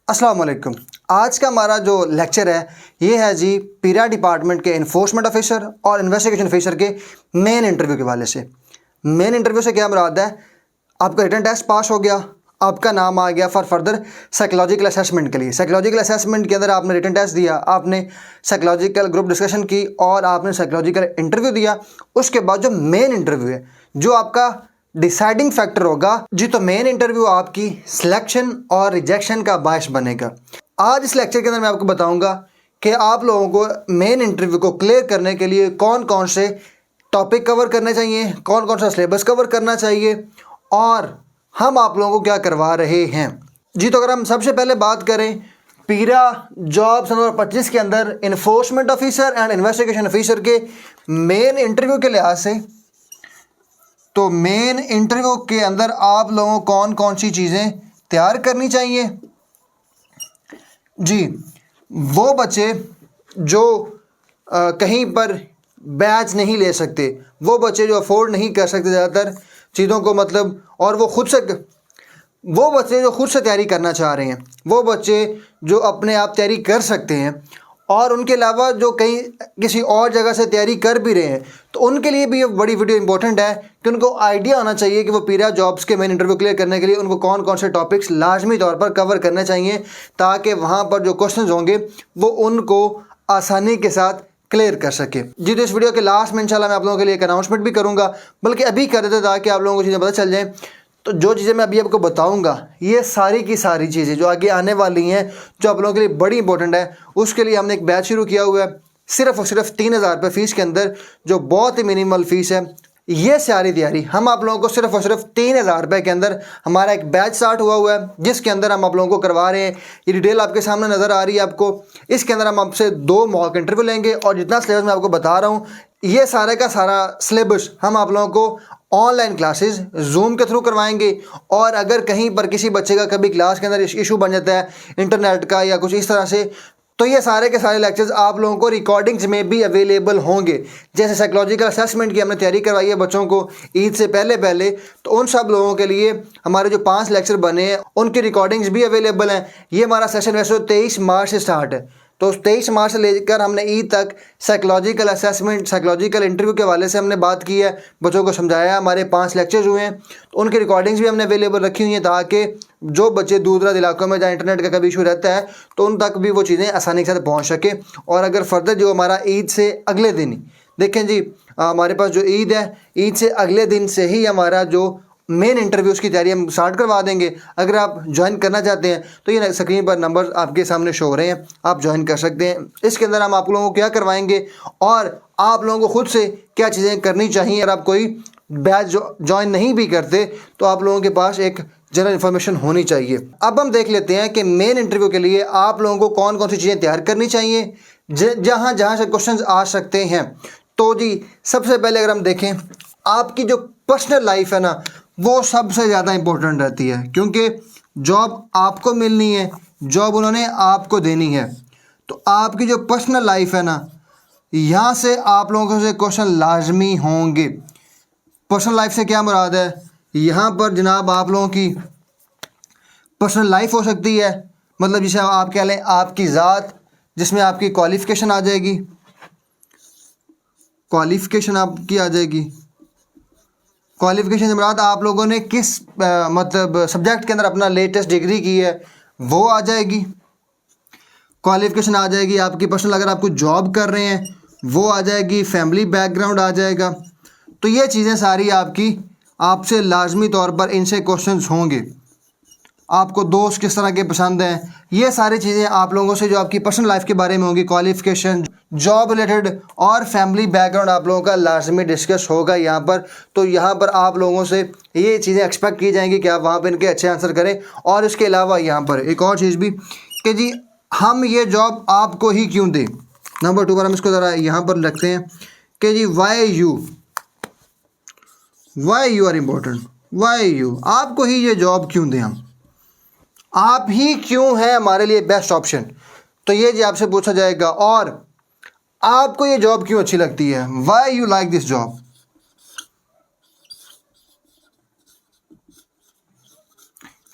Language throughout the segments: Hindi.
अस्सलाम वालेकुम। आज का हमारा जो लेक्चर है ये है जी पीरा डिपार्टमेंट के इन्फोर्समेंट ऑफिसर और इन्वेस्टिगेशन ऑफिसर के मेन इंटरव्यू के हवाले से। मेन इंटरव्यू से क्या मुराद है, आपका रिटन टेस्ट पास हो गया, आपका नाम आ गया फॉर फर्दर साइकोलॉजिकल असेसमेंट के लिए। साइकोलॉजिकल असेसमेंट के अंदर आपने रिटन टेस्ट दिया, आपने साइकोलॉजिकल ग्रुप डिस्कशन की और आपने साइकोलॉजिकल इंटरव्यू दिया। उसके बाद जो मेन इंटरव्यू है जो आपका डिसाइडिंग फैक्टर होगा जी, तो मेन इंटरव्यू आपकी सिलेक्शन और रिजेक्शन का बायस बनेगा। आज इस लेक्चर के अंदर मैं आपको बताऊंगा कि आप लोगों को मेन इंटरव्यू को क्लियर करने के लिए कौन कौन से टॉपिक कवर करने चाहिए, कौन कौन सा सिलेबस कवर करना चाहिए और हम आप लोगों को क्या करवा रहे हैं जी। तो अगर हम सबसे पहले बात करें पीरा जॉब 2025 के अंदर enforcement officer and investigation officer के मेन इंटरव्यू के लिहाज से, तो मेन इंटरव्यू के अंदर आप लोगों को कौन कौन सी चीज़ें तैयार करनी चाहिए जी। वो बच्चे जो कहीं पर बैच नहीं ले सकते, वो बच्चे जो अफोर्ड नहीं कर सकते ज़्यादातर चीज़ों को, मतलब, और वो बच्चे जो खुद से तैयारी करना चाह रहे हैं, वो बच्चे जो अपने आप तैयारी कर सकते हैं और उनके अलावा जो कहीं किसी और जगह से तैयारी कर भी रहे हैं, तो उनके लिए भी ये बड़ी वीडियो इंपॉर्टेंट है कि उनको आइडिया होना चाहिए कि वो पीरा जॉब्स के मेन इंटरव्यू क्लियर करने के लिए उनको कौन कौन से टॉपिक्स लाजमी तौर पर कवर करने चाहिए, ताकि वहाँ पर जो क्वेश्चंस होंगे वो उनको आसानी के साथ क्लियर कर सके जी। तो इस वीडियो के लास्ट में इंशाल्लाह मैं आप लोगों के लिए एक अनाउंसमेंट भी करूँगा, बल्कि अभी कर देते ताकि आप लोगों को चीज़ें पता चल जाएँ। तो जो चीज़ें मैं अभी आपको बताऊंगा ये सारी की सारी चीज़ें जो आगे आने वाली हैं, जो आप लोगों के लिए बड़ी इंपॉर्टेंट है, उसके लिए हमने एक बैच शुरू किया हुआ है सिर्फ और सिर्फ 3000 रुपये फ़ीस के अंदर, जो बहुत ही मिनिमल फ़ीस है। ये सारी तैयारी हम आप लोगों को सिर्फ और सिर्फ 3000 रुपये के अंदर हमारा एक बैच स्टार्ट हुआ है, जिसके अंदर हम आप लोगों को करवा रहे हैं। ये डिटेल आपके सामने नज़र आ रही है आपको। इसके अंदर हम आपसे 2 मॉक इंटरव्यू लेंगे और जितना सिलेबस मैं आपको बता रहा हूँ ये सारे का सारा सिलेबस हम आप लोगों को ऑनलाइन क्लासेस जूम के थ्रू करवाएंगे। और अगर कहीं पर किसी बच्चे का कभी क्लास के अंदर इशू बन जाता है इंटरनेट का या कुछ इस तरह से, तो ये सारे के सारे लेक्चर्स आप लोगों को रिकॉर्डिंग्स में भी अवेलेबल होंगे। जैसे साइकोलॉजिकल असेसमेंट की हमने तैयारी करवाई है बच्चों को ईद से पहले पहले, तो उन सब लोगों के लिए हमारे जो 5 लेक्चर बने हैं उनकी रिकॉर्डिंग्स भी अवेलेबल हैं। ये हमारा सेशन वैसे 23 मार्च से स्टार्ट है, तो 23 मार्च से लेकर हमने ईद तक साइकोलॉजिकल असेसमेंट, साइकोलॉजिकल इंटरव्यू के हवाले से हमने बात की है, बच्चों को समझाया। हमारे 5 लेक्चर्स हुए हैं, तो उनकी रिकॉर्डिंग्स भी हमने अवेलेबल रखी हुई हैं ताकि जो बच्चे दूर दराज इलाकों में जहाँ इंटरनेट का कभी इशू रहता है तो उन तक भी वो चीज़ें आसानी के साथ पहुँच सके। और अगर फर्दर जो हमारा ईद से अगले दिन ही देखें जी, हमारे पास जो ईद है, ईद से अगले दिन से ही हमारा जो मेन इंटरव्यूज़ की तैयारी हम स्टार्ट करवा देंगे। अगर आप ज्वाइन करना चाहते हैं तो ये स्क्रीन पर नंबर आपके सामने शो हो रहे हैं, आप ज्वाइन कर सकते हैं। इसके अंदर हम आप लोगों को क्या करवाएंगे और आप लोगों को खुद से क्या चीज़ें करनी चाहिए। अगर आप कोई बैच ज्वाइन नहीं भी करते तो आप लोगों के पास एक जनरल इन्फॉर्मेशन होनी चाहिए। अब हम देख लेते हैं कि मेन इंटरव्यू के लिए आप लोगों को कौन कौन सी चीज़ें तैयार करनी चाहिए, जहाँ जहाँ से क्वेश्चन आ सकते हैं। तो जी सबसे पहले अगर हम देखें, आपकी जो पर्सनल लाइफ है ना वो सबसे ज़्यादा इम्पोर्टेंट रहती है, क्योंकि जॉब आपको मिलनी है, जॉब उन्होंने आपको देनी है। तो आपकी जो पर्सनल लाइफ है ना, यहाँ से आप लोगों से क्वेश्चन लाजमी होंगे। पर्सनल लाइफ से क्या मुराद है, यहाँ पर जनाब आप लोगों की पर्सनल लाइफ हो सकती है, मतलब जिसे आप कह लें आपकी ज़ात, जिसमें आपकी क्वालिफ़िकेशन आ जाएगी, क्वालिफ़िकेशन आपकी आ जाएगी। क्वालिफ़िकेशन से मुराद आप लोगों ने किस मतलब सब्जेक्ट के अंदर अपना लेटेस्ट डिग्री की है वो आ जाएगी। क्वालिफ़िकेशन आ जाएगी आपकी पर्सनल, अगर आप कुछ जॉब कर रहे हैं वो आ जाएगी, फैमिली बैकग्राउंड आ जाएगा। तो ये चीज़ें सारी आपकी आपसे लाजमी तौर पर इनसे क्वेश्चंस होंगे। आपको दोस्त किस तरह के पसंद हैं, ये सारी चीज़ें आप लोगों से जो आपकी पर्सनल लाइफ के बारे में होंगी, क्वालिफ़िकेशन, जॉब रिलेटेड और फैमिली बैकग्राउंड आप लोगों का लाजमी डिस्कस होगा यहाँ पर। तो यहाँ पर आप लोगों से ये चीज़ें एक्सपेक्ट की जाएंगी कि आप वहाँ पर इनके अच्छे आंसर करें। और इसके अलावा यहाँ पर एक और चीज़ भी कि जी हम ये जॉब आपको ही क्यों दें। नंबर 2 पर हम इसको ज़रा यहाँ पर रखते हैं कि जी why you are important, why you, आपको ही ये जॉब क्यों दें, हम आप ही क्यों हैं हमारे लिए बेस्ट ऑप्शन। तो ये जी आपसे पूछा जाएगा। और आपको ये जॉब क्यों अच्छी लगती है, why you like this job.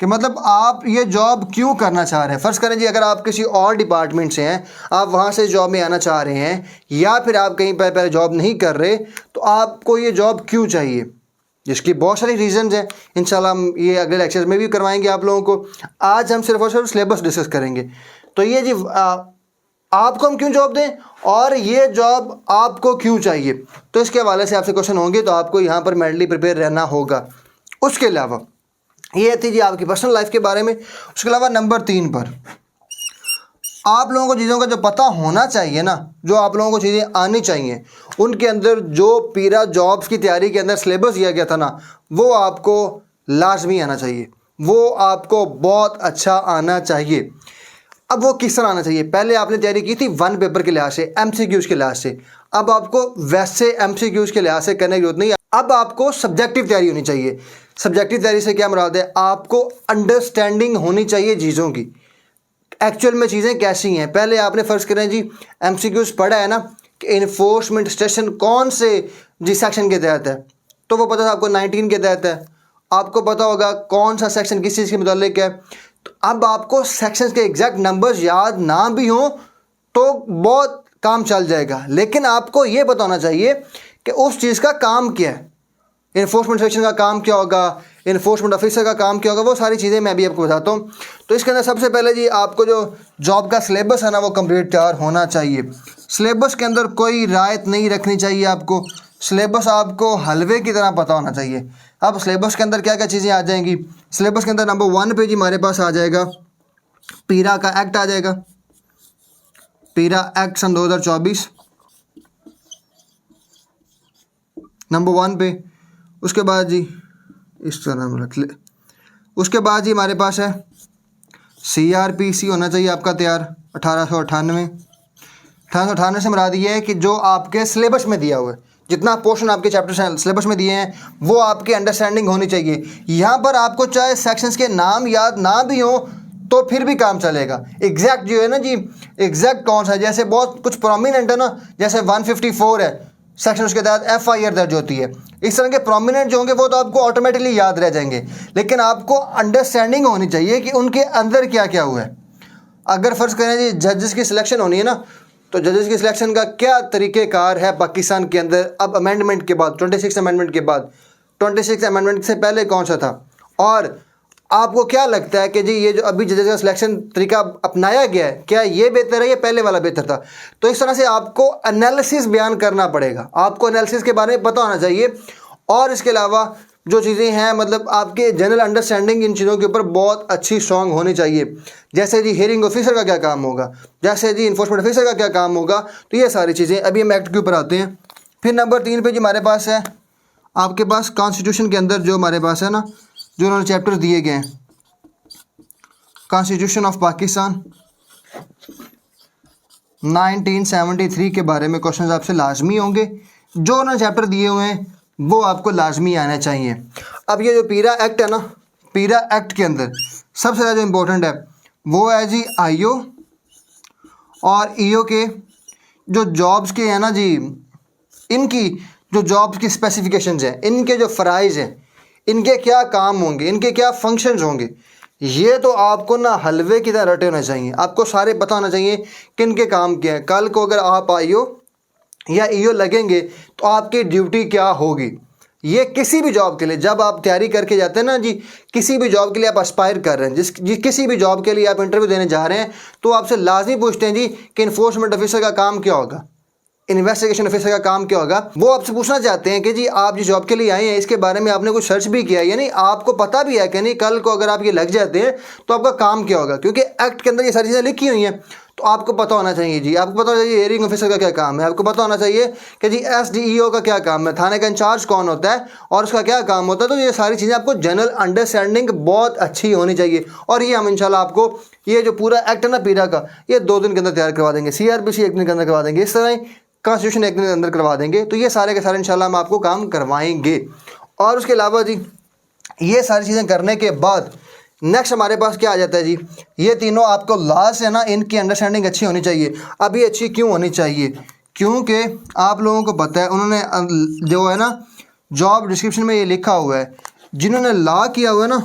कि मतलब आप ये जॉब क्यों करना चाह रहे हैं। फ़र्ज़ करें जी अगर आप किसी और डिपार्टमेंट से हैं, आप वहाँ से जॉब में आना चाह रहे हैं, या फिर आप कहीं पर पहले जॉब नहीं कर रहे, तो आपको ये जॉब क्यों चाहिए, जिसकी बहुत सारी रीज़न्स हैं। इंशाल्लाह हम ये अगले लेक्चर में भी करवाएंगे आप लोगों को। आज हम सिर्फ और सिर्फ सिलेबस डिस्कस करेंगे। तो ये जी आपको हम क्यों जॉब दें और ये जॉब आपको क्यों चाहिए, तो इसके हवाले से आपसे क्वेश्चन होंगे, तो आपको यहाँ पर मेंटली प्रिपेयर रहना होगा। उसके अलावा ये थी जी आपकी पर्सनल लाइफ के बारे में। उसके अलावा नंबर 3 पर आप लोगों को चीज़ों का जो पता होना चाहिए ना, जो आप लोगों को चीज़ें आनी चाहिए, उनके अंदर जो पीरा जॉब्स की तैयारी के अंदर सिलेबस दिया गया था ना, वो आपको लाजमी आना चाहिए, वो आपको बहुत अच्छा आना चाहिए। अब वो किस तरह आना चाहिए, पहले आपने तैयारी की थी 1 पेपर के लिहाज से, MCQs के लिहाज से, अब आपको वैसे MCQs के लिहाज से करने की जरूरत नहीं। अब आपको सब्जेक्टिव तैयारी होनी चाहिए। सब्जेक्टिव तैयारी से क्या मुराद है, आपको अंडरस्टैंडिंग होनी चाहिए चीज़ों की, एक्चुअल में चीज़ें कैसी हैं। पहले आपने फ़र्ज़ करें जी MCQs पढ़ा है ना कि इन्फोर्समेंट स्टेशन कौन से जी सेक्शन के तहत है, तो वो पता था आपको 19 के तहत है। आपको पता होगा कौन सा सेक्शन किस चीज़ के मुतालिक है। तो अब आपको सेक्शंस के एग्जैक्ट नंबर्स याद ना भी हों तो बहुत काम चल जाएगा, लेकिन आपको ये पता होना चाहिए कि उस चीज़ का काम क्या है, इन्फोर्समेंट सेक्शन का काम क्या होगा, इन्फोर्समेंट ऑफिसर का काम क्या होगा, वो सारी चीज़ें मैं भी आपको बताता हूँ। तो इसके अंदर सबसे पहले जी आपको जो जॉब का सिलेबस है ना, वो कंप्लीट तैयार होना चाहिए। सिलेबस के अंदर कोई रायत नहीं रखनी चाहिए आपको, सिलेबस आपको हलवे की तरह पता होना चाहिए। अब सिलेबस के अंदर क्या क्या चीज़ें आ जाएंगी, सिलेबस के अंदर नंबर 1 पे जी हमारे पास आ जाएगा पीरा का एक्ट आ जाएगा, पीरा एक्ट सन 2024 नंबर 1 पे। उसके बाद जी इस तरह रख ले, उसके बाद जी हमारे पास है CRPC होना चाहिए आपका तैयार 1898 से मुराद ये है कि जो आपके सिलेबस में दिया हुआ है, जितना पोर्शन आपके चैप्टर सिलेबस में दिए हैं वो आपकी अंडरस्टैंडिंग होनी चाहिए। यहाँ पर आपको चाहे सेक्शंस के नाम याद ना भी हो तो फिर भी काम चलेगा। एग्जैक्ट जो है ना जी, एग्जैक्ट कौन सा है, जैसे बहुत कुछ प्रोमिनेंट है ना, जैसे 154 है सेक्शन, उसके तहत FIR दर्ज होती है। इस तरह के प्रोमिनेंट जो होंगे वो तो आपको ऑटोमेटिकली याद रह जाएंगे, लेकिन आपको अंडरस्टैंडिंग होनी चाहिए कि उनके अंदर क्या क्या हुआ है। अगर फ़र्ज़ करें जी जजेस की सिलेक्शन होनी है ना, तो जजेस की सिलेक्शन का क्या तरीक़ेकार है पाकिस्तान के अंदर अब अमेंडमेंट के बाद, 26 अमेंडमेंट के बाद, 26 अमेंडमेंट से पहले कौन सा था, और आपको क्या लगता है कि जी ये जो अभी जजेस का सिलेक्शन तरीका अपनाया गया है, क्या ये बेहतर है या पहले वाला बेहतर था। तो इस तरह से आपको एनालिसिस बयान करना पड़ेगा, आपको एनालिसिस के बारे में पता होना चाहिए। और इसके अलावा जो चीज़ें हैं, मतलब आपके जनरल अंडरस्टैंडिंग इन चीज़ों के ऊपर बहुत अच्छी स्ट्रॉन्ग होनी चाहिए। जैसे जी हियरिंग ऑफिसर का क्या काम होगा, जैसे जी इन्फोर्समेंट ऑफिसर का क्या काम होगा, तो ये सारी चीज़ें अभी हम एक्ट के ऊपर आते हैं। फिर नंबर 3 पे जी हमारे पास है आपके पास कॉन्स्टिट्यूशन के अंदर जो हमारे पास है ना, जो उन्होंने चैप्टर दिए गए हैं, कॉन्स्टिट्यूशन ऑफ पाकिस्तान 1973 के बारे में क्वेश्चन आपसे लाजमी होंगे। जो उन्होंने चैप्टर दिए हुए हैं वो आपको लाजमी आने चाहिए। अब ये जो पीरा एक्ट है ना, पीरा एक्ट के अंदर सबसे ज़्यादा जो इम्पोर्टेंट है वो है जी IO और EO के जो जॉब्स के हैं ना जी, इनकी जो जॉब्स की स्पेसिफिकेशंस हैं, इनके जो फ़राइज़ हैं, इनके क्या काम होंगे, इनके क्या फंक्शंस होंगे, ये तो आपको ना हलवे की तरह रटे होने चाहिए। आपको सारे पता होना चाहिए कि इनके काम क्या है। कल को अगर आप IO या EO लगेंगे तो आपकी ड्यूटी क्या होगी। ये किसी भी जॉब के लिए जब आप तैयारी करके जाते हैं ना जी, किसी भी जॉब के लिए आप एस्पायर कर रहे हैं, किसी भी जॉब के लिए आप इंटरव्यू देने जा रहे हैं, तो आपसे लाजमी पूछते हैं जी कि इन्फोर्समेंट ऑफिसर का काम क्या होगा, इन्वेस्टिगेशन ऑफिसर का काम क्या होगा। वो आपसे पूछना चाहते हैं कि जी आप जिस जॉब के लिए आए हैं इसके बारे में आपने कुछ सर्च भी किया, यानी आपको पता भी है कि नहीं कल को अगर आप ये लग जाते हैं तो आपका काम क्या होगा, क्योंकि एक्ट के अंदर ये सारी चीज़ें लिखी हुई हैं। तो आपको पता होना चाहिए जी, आपको पता होना चाहिए हियरिंग ऑफिसर का क्या काम है, आपको पता होना चाहिए कि जी SDEO का क्या काम है, थाने का इंचार्ज कौन होता है और उसका क्या काम होता है। तो ये सारी चीज़ें आपको जनरल अंडरस्टैंडिंग बहुत अच्छी होनी चाहिए। और ये हम इंशाल्लाह आपको ये जो पूरा एक्ट है ना पीरा का, ये 2 दिन के अंदर तैयार करवा देंगे, CRPC 1 दिन के अंदर करवा देंगे, इस तरह ही कॉन्स्टिट्यूशन 1 दिन के अंदर करवा देंगे। तो ये सारे के सारे इंशाल्लाह हम आपको काम करवाएंगे। और उसके अलावा जी ये सारी चीज़ें करने के बाद नेक्स्ट हमारे पास क्या आ जाता है जी, ये तीनों आपको लॉस है ना, इनकी अंडरस्टैंडिंग अच्छी होनी चाहिए। अब ये अच्छी क्यों होनी चाहिए, क्योंकि आप लोगों को पता है उन्होंने जो है ना जॉब डिस्क्रिप्शन में ये लिखा हुआ है, जिन्होंने लॉ किया हुआ है ना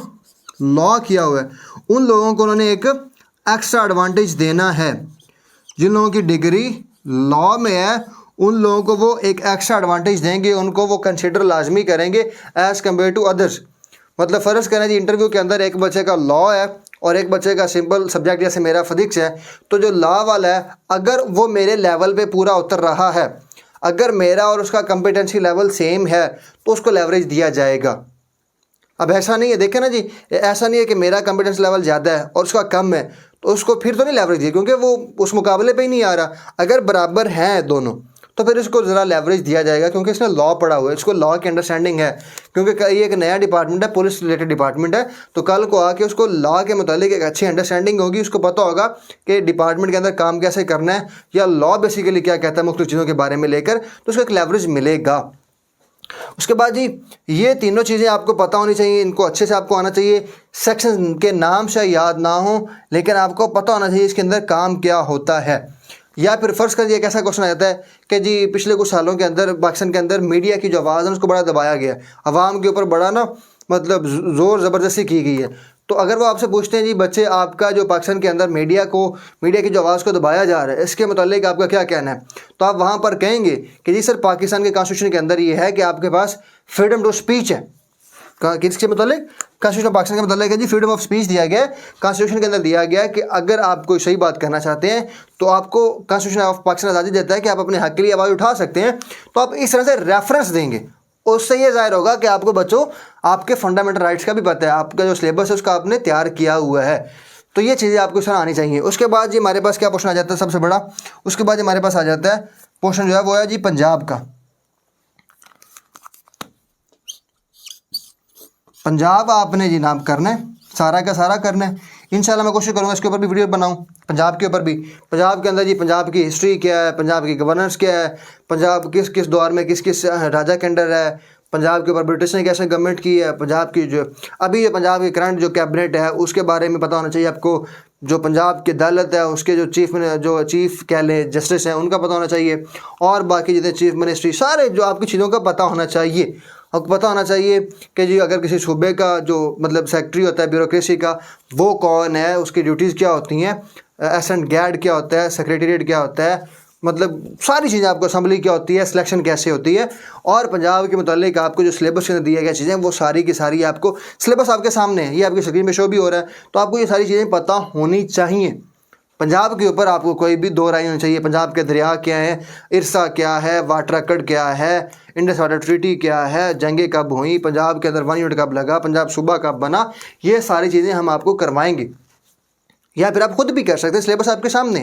लॉ किया हुआ है उन लोगों को उन्होंने एक एक्स्ट्रा एडवांटेज देना है। जिन लोगों की डिग्री लॉ में है उन लोगों को वो एक एक्स्ट्रा एडवांटेज देंगे, उनको वो कंसिडर लाजमी करेंगे एज़ कम्पेयर टू अदर्स। मतलब फ़र्ज़ करें जी इंटरव्यू के अंदर एक बच्चे का लॉ है और एक बच्चे का सिंपल सब्जेक्ट जैसे मेरा फिजिक्स है, तो जो लॉ वाला है अगर वो मेरे लेवल पे पूरा उतर रहा है, अगर मेरा और उसका कॉम्पिटेंसी लेवल सेम है तो उसको लेवरेज दिया जाएगा। अब ऐसा नहीं है, देखें ना जी, ऐसा नहीं है कि मेरा कॉम्पिटेंस लेवल ज़्यादा है और उसका कम है तो उसको फिर तो नहीं लेवरेज दिया, क्योंकि वो उस मुकाबले पे ही नहीं आ रहा। अगर बराबर हैं दोनों तो फिर इसको ज़रा लेवरेज दिया जाएगा, क्योंकि इसने लॉ पढ़ा हुआ है, इसको लॉ की अंडरस्टैंडिंग है। क्योंकि ये एक नया डिपार्टमेंट है, पुलिस रिलेटेड डिपार्टमेंट है, तो कल को आके उसको लॉ के मुतालिक एक अच्छी अंडरस्टैंडिंग होगी, उसको पता होगा कि डिपार्टमेंट के अंदर काम कैसे करना है या लॉ बेसिकली क्या कहता है मुख्तलिफ चीज़ों के बारे में लेकर, तो उसको एक लेवरेज मिलेगा। उसके बाद जी ये तीनों चीज़ें आपको पता होनी चाहिए, इनको अच्छे से आपको आना चाहिए। सेक्शन के नाम शायद याद ना हो लेकिन आपको पता होना चाहिए इसके अंदर काम क्या होता है। या फिर फ़र्ज़ कर एक ऐसा क्वेश्चन आ जाता है कि जी पिछले कुछ सालों के अंदर पाकिस्तान के अंदर मीडिया की जो आवाज़ है उसको बड़ा दबाया गया, अवाम के ऊपर बड़ा ना मतलब ज़ोर ज़बरदस्ती की गई है। तो अगर वो आपसे पूछते हैं जी बच्चे आपका जो पाकिस्तान के अंदर मीडिया की जो आवाज़ को दबाया जा रहा है इसके मुतालिक आपका क्या कहना है, तो आप वहाँ पर कहेंगे कि जी सर पाकिस्तान के कॉन्स्टिट्यूशन के अंदर ये है कि आपके पास फ्रीडम टू स्पीच है। किसके मुतालिक? कॉन्स्टिट्यूशन पाकिस्तान के मुतालिक है जी, फ्रीडम ऑफ स्पीच दिया गया है, कॉन्स्टिट्यूशन के अंदर दिया गया है कि अगर आप कोई सही बात करना चाहते हैं तो आपको कॉन्स्टिट्यूशन ऑफ पाकिस्तान आज़ादी देता है कि आप अपने हक के लिए आवाज़ उठा सकते हैं। तो आप इस तरह से रेफरेंस देंगे, उससे ये जाहिर होगा कि आपको बच्चों आपके फंडामेंटल राइट्स का भी पता है, आपका जो सिलेबस है उसका आपने तैयार किया हुआ है। तो ये चीज़ें आपको इस तरह आनी चाहिए। उसके बाद जी हमारे पास क्या क्वेश्चन आ जाता है सबसे बड़ा, उसके बाद हमारे पास आ जाता है क्वेश्चन जो है वो है जी पंजाब का। पंजाब आपने जी नाम करना है, सारा का सारा करना है। इंशाल्लाह मैं कोशिश करूँगा इसके ऊपर भी वीडियो बनाऊँ, पंजाब के ऊपर भी। पंजाब के अंदर जी पंजाब की हिस्ट्री क्या है, पंजाब की गवर्नेंस क्या है, पंजाब किस किस दौर में किस किस राजा के अंडर है, पंजाब के ऊपर ब्रिटिश ने कैसे गवर्नमेंट की है, पंजाब की जो अभी जो पंजाब की करंट जो कैबिनेट है उसके बारे में पता होना चाहिए आपको, जो पंजाब की अदालत है उसके जो चीफ कह लें जस्टिस हैं उनका पता होना चाहिए, और बाकी जितने चीफ मिनिस्ट्री सारे जो आपकी चीज़ों का पता होना चाहिए। आपको पता होना चाहिए कि जी अगर किसी सूबे का जो मतलब सेक्रेटरी होता है ब्यूरोक्रेसी का वो कौन है, उसकी ड्यूटीज़ क्या होती हैं, एसेंट गैड क्या होता है, सेक्रेटेरिएट क्या होता है, मतलब सारी चीज़ें आपको, असम्बली क्या होती है, सिलेक्शन कैसे होती है, और पंजाब के मुतालिक आपको जो सिलेबस के अंदर दिए गए चीज़ें वो सारी की सारी आपको सिलेबस आपके सामने है, ये आपकी स्क्रीन पे शो भी हो रहा है, तो आपको ये सारी चीज़ें पता होनी चाहिए। पंजाब के ऊपर आपको कोई भी दो राय होनी चाहिए। पंजाब के दरिया क्या है, इरसा क्या है, वाटराकट क्या है, इंडस वाटर ट्रीटी क्या है, जंगे कब हुई, पंजाब के अंदर 1 यूनिट कब लगा, पंजाब सूबा कब बना, ये सारी चीज़ें हम आपको करवाएंगे। या फिर आप खुद भी कर सकते हैं, सिलेबस आपके सामने,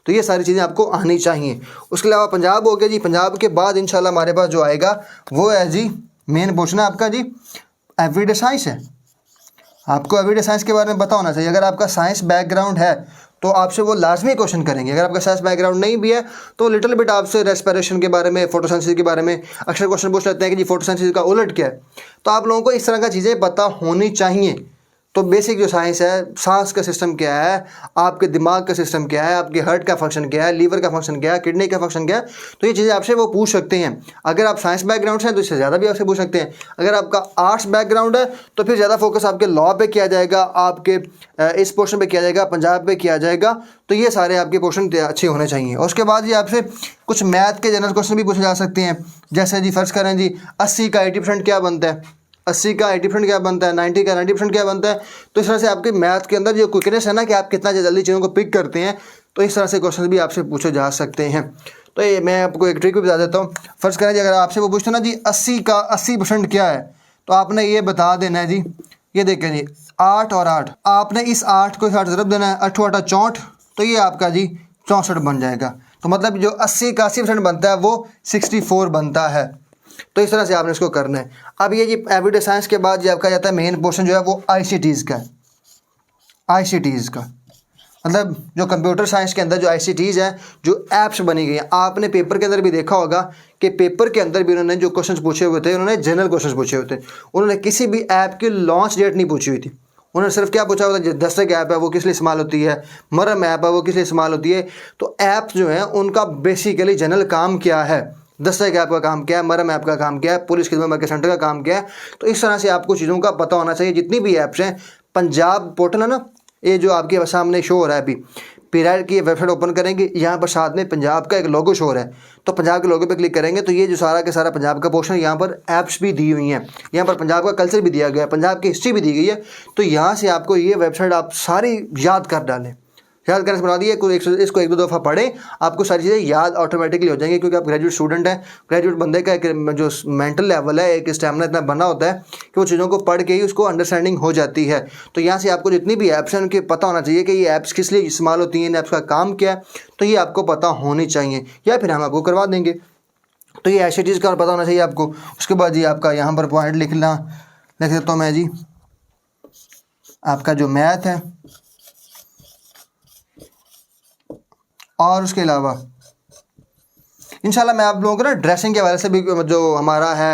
तो ये सारी चीज़ें आपको आनी चाहिए। उसके अलावा पंजाब हो गया जी। पंजाब के बाद इंशाल्लाह हमारे पास जो आएगा वो है जी मेन क्वेश्चन आपका जी एवरीडे साइंस है। आपको एवरीडे साइंस के बारे में पता होना चाहिए। अगर आपका साइंस बैकग्राउंड है तो आपसे वो लाजमी क्वेश्चन करेंगे। अगर आपका साइंस बैकग्राउंड नहीं भी है तो लिटिल बिट आपसे रेस्पिरेशन के बारे में, फोटोसिंथेसिस के बारे में अक्सर क्वेश्चन पूछ लेते हैं कि जी फोटोसिंथेसिस का उलट क्या है, तो आप लोगों को इस तरह का चीज़ें पता होनी चाहिए। तो बेसिक जो साइंस है, सांस का सिस्टम क्या है, आपके दिमाग का सिस्टम क्या है, आपके हार्ट का फंक्शन क्या है, लीवर का फंक्शन क्या है, किडनी का फंक्शन क्या है, तो ये चीज़ें आपसे वो पूछ सकते हैं। अगर आप साइंस बैकग्राउंड से हैं तो इससे ज़्यादा भी आपसे पूछ सकते हैं। अगर आपका आर्ट्स बैकग्राउंड है तो फिर ज़्यादा फोकस आपके लॉ पे किया जाएगा, आपके इस पोर्शन पे किया जाएगा, पंजाब पे किया जाएगा। तो ये सारे आपके पोर्शन अच्छे होने चाहिए। उसके बाद ये आपसे कुछ मैथ के जनरल क्वेश्चन भी पूछे जा सकते हैं, जैसे जी फ़र्ज़ करें जी 80 का 80% क्या बनता है, 80 का 80% क्या बनता है, 90 का 90% क्या बनता है। तो इस तरह से आपके मैथ के अंदर जो क्विकनेस है ना कि आप कितना जल्दी चीज़ों को पिक करते हैं, तो इस तरह से क्वेश्चन भी आपसे पूछे जा सकते हैं। तो ये मैं आपको एक ट्रिक भी बता देता हूँ। फ़र्ज़ करें जी अगर आपसे वो पूछते ना जी 80 का 80% क्या है, तो आपने ये बता देना है जी, ये देखें जी 8 और 8, आपने इस 8 को 8 ज़रब देना है, 8 8 64, तो ये आपका जी 64 बन जाएगा। तो मतलब जो 80 का 80% बनता है वो 64 बनता है। तो इस तरह से आपने इसको करना है। अब ये जी एवरीडे साइंस के बाद जो आपका जाता है मेन पोर्शन जो है वो ICTs का है। ICTs का मतलब जो कंप्यूटर साइंस के अंदर जो ICTs हैं, जो ऐप्स बनी गई हैं। आपने पेपर के अंदर भी देखा होगा कि पेपर के अंदर भी उन्होंने जो क्वेश्चन पूछे हुए थे, उन्होंने जनरल क्वेश्चन पूछे हुए थे। उन्होंने किसी भी ऐप की लॉन्च डेट नहीं पूछी हुई थी। उन्होंने सिर्फ क्या पूछा हुआ था, दस्तक ऐप है वो किस लिए इस्तेमाल होती है, मरम ऐप है वो किस लिए इस्तेमाल होती है। तो ऐप जो है उनका बेसिकली जनरल काम क्या है, दस्तक ऐप का काम क्या है, मरम ऐप का काम क्या है, पुलिस खिदमत मार्केट सेंटर का काम क्या है। तो इस तरह से आपको चीज़ों का पता होना चाहिए। जितनी भी ऐप्स हैं पंजाब पोर्टल है ना, ये जो आपके सामने शो हो रहा है अभी, पीराइड की वेबसाइट ओपन करेंगे, यहाँ पर साथ में पंजाब का एक लोगो शो हो रहा है, तो पंजाब के लोगो पे क्लिक करेंगे तो ये जो सारा के सारा पंजाब का पोर्शन, यहाँ पर ऐप्स भी दी हुई हैं, यहाँ पर पंजाब का कल्चर भी दिया गया है, पंजाब की हिस्ट्री भी दी गई है। तो यहाँ से आपको ये वेबसाइट आप सारी याद कर डालें, याद करने से बना दिए, इसको एक दो दफ़ा पढ़ें, आपको सारी चीज़ें याद ऑटोमेटिकली हो जाएंगी, क्योंकि आप ग्रेजुएट स्टूडेंट हैं। ग्रेजुएट बंदे का एक जो मेंटल लेवल है, एक स्टैमिना इतना बना होता है कि वो चीज़ों को पढ़ के ही उसको अंडरस्टैंडिंग हो जाती है। तो यहाँ से आपको जितनी भी ऐप्स हैं उनके पता होना चाहिए कि ये ऐप्स किस लिए इस्तेमाल होती हैं, इन ऐप्स का काम क्या है, तो ये आपको पता होनी चाहिए, या फिर हम आपको करवा देंगे। तो ये ऐसी चीज़ का पता होना चाहिए आपको। उसके बाद जी आपका यहाँ पर पॉइंट लिख देता हूँ मैं जी, आपका जो मैथ है, और उसके अलावा इंशाल्लाह मैं आप लोगों को ना ड्रेसिंग के हवाले से भी जो हमारा है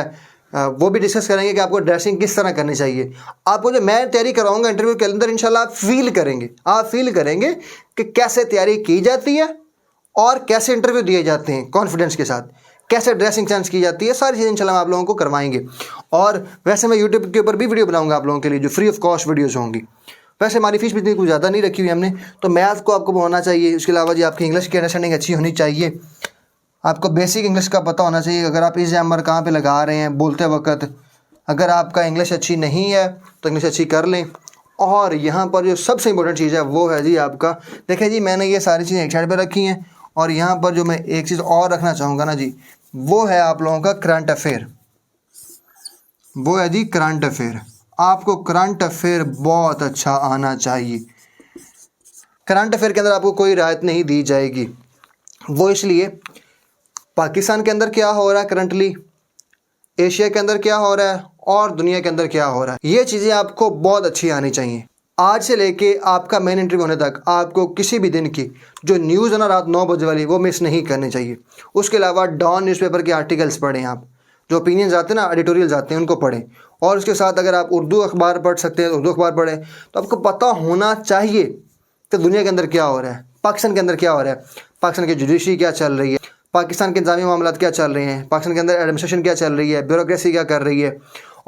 वो भी डिस्कस करेंगे कि आपको ड्रेसिंग किस तरह करनी चाहिए। आपको जो मैं तैयारी कराऊंगा इंटरव्यू के अंदर, इंशाल्लाह आप फील करेंगे कि कैसे तैयारी की जाती है और कैसे इंटरव्यू दिए जाते हैं कॉन्फिडेंस के साथ, कैसे ड्रेसिंग सेंस की जाती है, सारी चीज़ें इंशाल्लाह आप लोगों को करवाएंगे। और वैसे मैं यूट्यूब के ऊपर भी वीडियो बनाऊँगा आप लोगों के लिए, जो फ्री ऑफ कॉस्ट वीडियोज़ होंगी। वैसे हमारी फीस भी इतनी कुछ ज़्यादा नहीं रखी हुई हमने, तो मैथ को आपको होना चाहिए। उसके अलावा जी आपकी इंग्लिश की अंडरस्टैंडिंग अच्छी होनी चाहिए, आपको बेसिक इंग्लिश का पता होना चाहिए। अगर आप इस जैमर कहाँ पे लगा रहे हैं बोलते वक्त, अगर आपका इंग्लिश अच्छी नहीं है तो इंग्लिश अच्छी कर लें। और यहाँ पर जो सबसे इंपॉर्टेंट चीज़ है वो है जी आपका, देखें जी मैंने ये सारी चीज़ें एक साइड पर रखी हैं, और यहाँ पर जो मैं एक चीज़ और रखना चाहूँगा ना जी, वो है आप लोगों का करंट अफेयर। वो है जी करंट अफेयर। आपको करंट अफेयर बहुत अच्छा आना चाहिए। करंट अफेयर के अंदर आपको कोई रियायत नहीं दी जाएगी। वो इसलिए, पाकिस्तान के अंदर क्या हो रहा है करंटली, एशिया के अंदर क्या हो रहा है, और दुनिया के अंदर क्या हो रहा है, ये चीज़ें आपको बहुत अच्छी आनी चाहिए। आज से लेके आपका मेन इंटरव्यू होने तक आपको किसी भी दिन की जो न्यूज़ है ना रात 9 बजे वाली, वो मिस नहीं करनी चाहिए। उसके अलावा डॉन न्यूज़पेपर के आर्टिकल्स पढ़ें, आप जो ओपिनियंस आते हैं ना, एडिटोरियल्स आते हैं, उनको पढ़ें। और उसके साथ अगर आप उर्दू अखबार पढ़ सकते हैं तो उर्दू अखबार पढ़ें। तो आपको पता होना चाहिए कि दुनिया के अंदर क्या हो रहा है, पाकिस्तान के अंदर क्या हो रहा है, पाकिस्तान की जुडिशरी क्या चल रही है, पाकिस्तान के इंतजामी मामलात क्या चल रहे हैं, पाकिस्तान के अंदर एडमिनिस्ट्रेशन क्या चल रही है, ब्यूरोक्रेसी क्या कर रही है,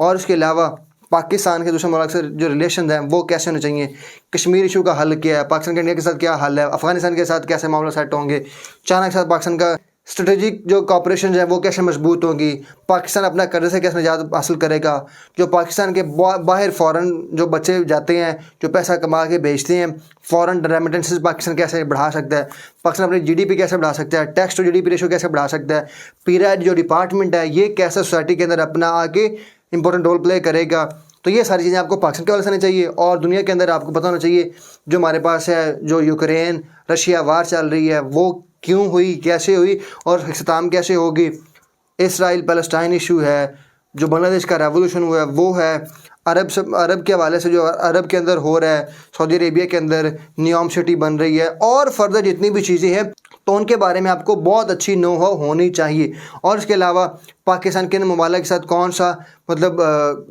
और उसके अलावा पाकिस्तान के दूसरे मुल्क से जो रिलेशन हैं वो कैसे होने चाहिए, कश्मीर इशू का हल क्या है, पाकिस्तान के इंडिया के साथ क्या हल है, अफगानिस्तान के साथ कैसे मामला सेट होंगे, चाइना के साथ पाकिस्तान का स्ट्रेटेजिक जो कॉपरेशन है वो कैसे मजबूत होगी, पाकिस्तान अपना कर्जे से कैसे निजात हासिल करेगा, जो पाकिस्तान के बाहर फ़ॉरन जो बच्चे जाते हैं जो पैसा कमा के बेचते हैं, फ़ॉरन रेमिटेंसेस पाकिस्तान कैसे बढ़ा सकता है, पाकिस्तान अपनी जीडीपी कैसे बढ़ा सकता है, टैक्स टू जीडीपी रेशो कैसे बढ़ा सकता है, पीराइड जो डिपार्टमेंट है ये कैसे सोसाइटी के अंदर अपना आगे इंपॉर्टेंट रोल प्ले करेगा। तो ये सारी चीज़ें आपको पाकिस्तान के वाले से आनी चाहिए। और दुनिया के अंदर आपको पता होना चाहिए जो हमारे पास है, जो यूक्रेन रशिया वार चल रही है वो क्यों हुई, कैसे हुई और इख्तिताम कैसे होगी, इसराइल पैलेस्टाइन इशू है, जो बांग्लादेश का रेवोल्यूशन हुआ है वो है, अरब के हवाले से जो अरब के अंदर हो रहा है, सऊदी अरेबिया के अंदर नियोम सिटी बन रही है, और फर्दर जितनी भी चीज़ें हैं तो उनके बारे में आपको बहुत अच्छी नो हाउ होनी चाहिए। और इसके अलावा पाकिस्तान के ममालिक के साथ कौन सा मतलब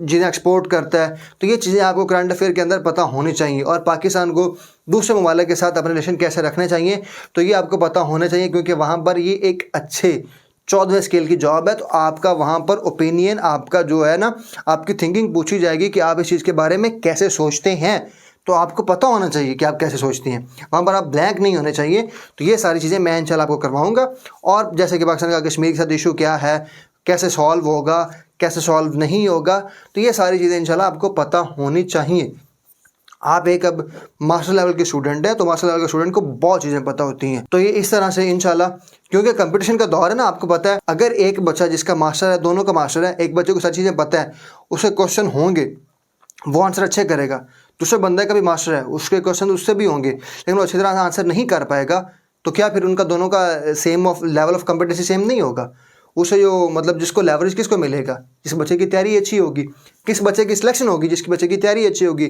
जिन्हें एक्सपोर्ट करता है, तो ये चीज़ें आपको करंट अफेयर के अंदर पता होनी चाहिए। और पाकिस्तान को दूसरे ममालिक के साथ अपने रिलेशन कैसे रखने चाहिए तो ये आपको पता होना चाहिए, क्योंकि वहाँ पर ये एक अच्छे 14वें स्केल की जॉब है। तो आपका वहाँ पर ओपिनियन, आपका जो है ना, आपकी थिंकिंग पूछी जाएगी कि आप इस चीज़ के बारे में कैसे सोचते हैं, तो आपको पता होना चाहिए कि आप कैसे सोचते हैं, वहाँ पर आप ब्लैंक नहीं होने चाहिए। तो ये सारी चीज़ें मैं इंशाल्लाह आपको करवाऊँगा। और जैसे कि पाकिस्तान का कश्मीर के साथ इशू क्या है, कैसे सॉल्व होगा, कैसे सॉल्व नहीं होगा, तो ये सारी चीज़ें इंशाल्लाह आपको पता होनी चाहिए। आप एक अब मास्टर लेवल के स्टूडेंट हैं तो मास्टर लेवल के स्टूडेंट को बहुत चीज़ें पता होती हैं। तो ये इस तरह से इंशाल्लाह, क्योंकि कंपटीशन का दौर है ना, आपको पता है अगर एक बच्चा जिसका मास्टर है, दोनों का मास्टर है, एक बच्चे को सारी चीज़ें पता है, उसे क्वेश्चन होंगे, वो आंसर अच्छे करेगा, दूसरे बंदे का भी मास्टर है, उसके क्वेश्चन उससे भी होंगे, लेकिन वो अच्छी तरह से आंसर नहीं कर पाएगा, तो क्या फिर उनका दोनों का same of level of competency same नहीं होगा? उसे जो मतलब जिसको लेवरेज किसको मिलेगा, जिस बच्चे की तैयारी अच्छी होगी, किस बच्चे की सिलेक्शन होगी जिसके बच्चे की तैयारी अच्छी होगी,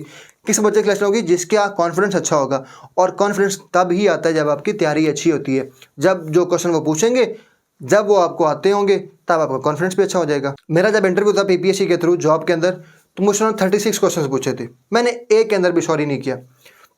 किस बच्चे की सिलेक्शन होगी जिसका कॉन्फिडेंस अच्छा होगा। और कॉन्फिडेंस तब ही आता है जब आपकी तैयारी अच्छी होती है, जब जो क्वेश्चन वो पूछेंगे जब वो आपको आते होंगे तब आपका कॉन्फिडेंस भी अच्छा हो जाएगा। मेरा जब इंटरव्यू था PPSC के थ्रू जॉब के अंदर, तो मुझसे 36 क्वेश्चन पूछे थे, मैंने एक के अंदर भी सॉरी नहीं किया।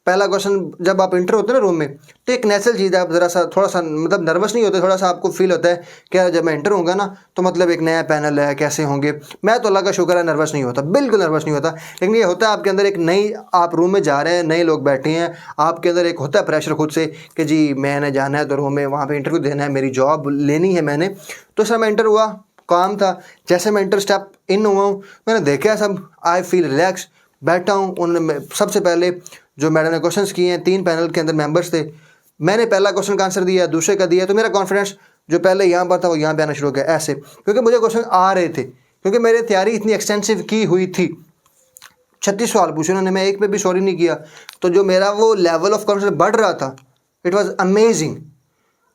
पहला क्वेश्चन जब आप इंटर होते हैं ना रूम में, तो एक नेचुरल चीज़ है, आप ज़रा सा थोड़ा सा मतलब नर्वस नहीं होते, थोड़ा सा आपको फील होता है कि यार जब मैं इंटर होऊंगा ना तो मतलब एक नया पैनल है, कैसे होंगे। मैं तो अल्लाह का शुक्र है नर्वस नहीं होता, बिल्कुल नर्वस नहीं होता। लेकिन ये होता है आपके अंदर एक नई, आप रूम में जा रहे हैं, नए लोग बैठे हैं, आपके अंदर एक होता है प्रेशर खुद से कि जी मैंने जाना है तो रूम में, वहाँ पर इंटरव्यू देना है, मेरी जॉब लेनी है मैंने। तो सर मैं इंटर हुआ, काम था, जैसे मैं इंटर स्टेप इन हुआ हूँ, मैंने देखा सब, आई फील रिलैक्स, बैठा हूँ। उन्होंने सबसे पहले जो मैडम ने क्वेश्चंस किए हैं, 3 पैनल के अंदर मेंबर्स थे, मैंने पहला क्वेश्चन का आंसर दिया, दूसरे का दिया, तो मेरा कॉन्फिडेंस जो पहले यहाँ पर था वो यहाँ पे आना शुरू हो गया ऐसे, क्योंकि मुझे क्वेश्चन आ रहे थे, क्योंकि मेरी तैयारी इतनी एक्सटेंसिव की हुई थी। 36 सवाल पूछे उन्होंने, मैं एक पे भी सॉरी नहीं किया। तो जो मेरा वो लेवल ऑफ कॉन्फिडेंस बढ़ रहा था, इट वॉज अमेजिंग।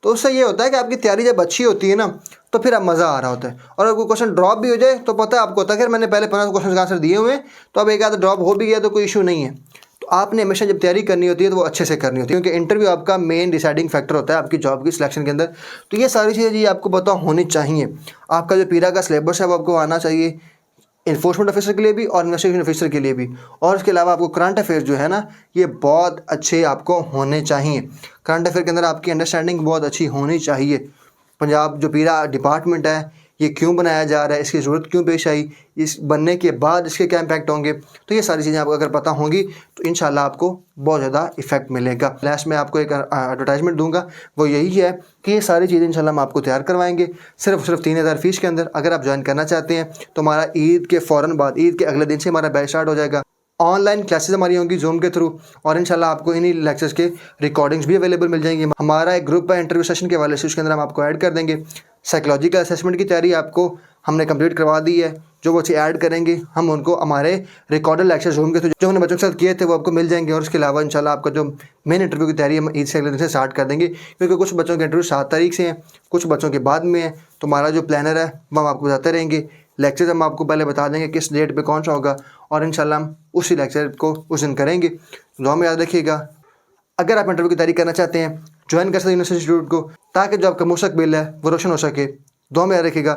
तो उससे ये होता है कि आपकी तैयारी जब अच्छी होती है ना तो फिर अब मज़ा आ रहा होता है। और अगर कोई क्वेश्चन ड्रॉप भी हो जाए तो पता है आपको होता है कि मैंने पहले 15 क्वेश्चन का आंसर दिए हुए हैं, तो अब एक आधा ड्रॉप हो भी गया तो कोई इशू नहीं है। तो आपने हमेशा जब तैयारी करनी होती है तो वो अच्छे से करनी होती है, क्योंकि इंटरव्यू आपका मेन डिसाइडिंग फैक्टर होता है आपकी जॉब की सिलेक्शन के अंदर। तो ये सारी चीज़ें जी आपको पता होनी चाहिए। आपका जो पीरा का सिलेबस है वो आपको आना चाहिए, इन्फोर्समेंट ऑफिसर के लिए भी और इन्वेस्टिगेशन ऑफिसर के लिए भी। और उसके अलावा आपको करंट अफेयर्स जो है ना, ये बहुत अच्छे आपको होने चाहिए। करंट अफेयर के अंदर आपकी अंडरस्टैंडिंग बहुत अच्छी होनी चाहिए। पंजाब जो पीरा डिपार्टमेंट है ये क्यों बनाया जा रहा है, इसकी ज़रूरत क्यों पेश आई, इस बनने के बाद इसके क्या इम्पैक्ट होंगे, तो ये सारी चीज़ें आपको अगर पता होंगी तो इंशाल्लाह आपको बहुत ज़्यादा इफेक्ट मिलेगा। लास्ट में आपको एक एडवर्टाइजमेंट दूंगा, वो यही है कि ये सारी चीज़ें इंशाल्लाह हम आपको तैयार करवाएंगे सिर्फ 3000 फीस के अंदर। अगर आप ज्वाइन करना चाहते हैं तो हमारा ईद के फ़ौरन बाद, ईद के अगले दिन से हमारा बैच स्टार्ट हो जाएगा। ऑनलाइन क्लासेस हमारी होंगी जूम के थ्रू, और इंशाल्लाह आपको इन्हीं लेक्चर्स के रिकॉर्डिंग्स भी अवेलेबल मिल जाएंगी। हमारा एक ग्रुप है इंटरव्यू सेशन के वाले से, उसके अंदर हम आपको ऐड कर देंगे। साइकोलॉजिकल असेसमेंट की तैयारी आपको हमने कंप्लीट करवा दी है, जो बच्चे ऐड करेंगे हम उनको हमारे रिकॉर्डेड लेक्चर्स जूम के थ्रू जो हमने बच्चों के साथ किए थे वो आपको मिल जाएंगे। और उसके अलावा इंशाल्लाह आपका जो मेन इंटरव्यू की तैयारी हम ईद से अगले दिन से स्टार्ट कर देंगे, क्योंकि कुछ बच्चों के इंटरव्यू 7 तारीख से हैं, कुछ बच्चों के बाद में है। तो हमारा जो प्लानर है वो हम आपको बताते रहेंगे। लेक्चर हम आपको पहले बता देंगे किस डेट पे कौन सा होगा, और इंशाल्लाह हम उसी लेक्चर को उस दिन करेंगे। दुआ में याद रखिएगा। अगर आप इंटरव्यू की तैयारी करना चाहते हैं ज्वाइन कर सकते हैं यूनिवर्सिटी इंस्टीट्यूट को, ताकि जो आपका मुस्तकबिल है वो रोशन हो सके। दुआ में याद रखिएगा।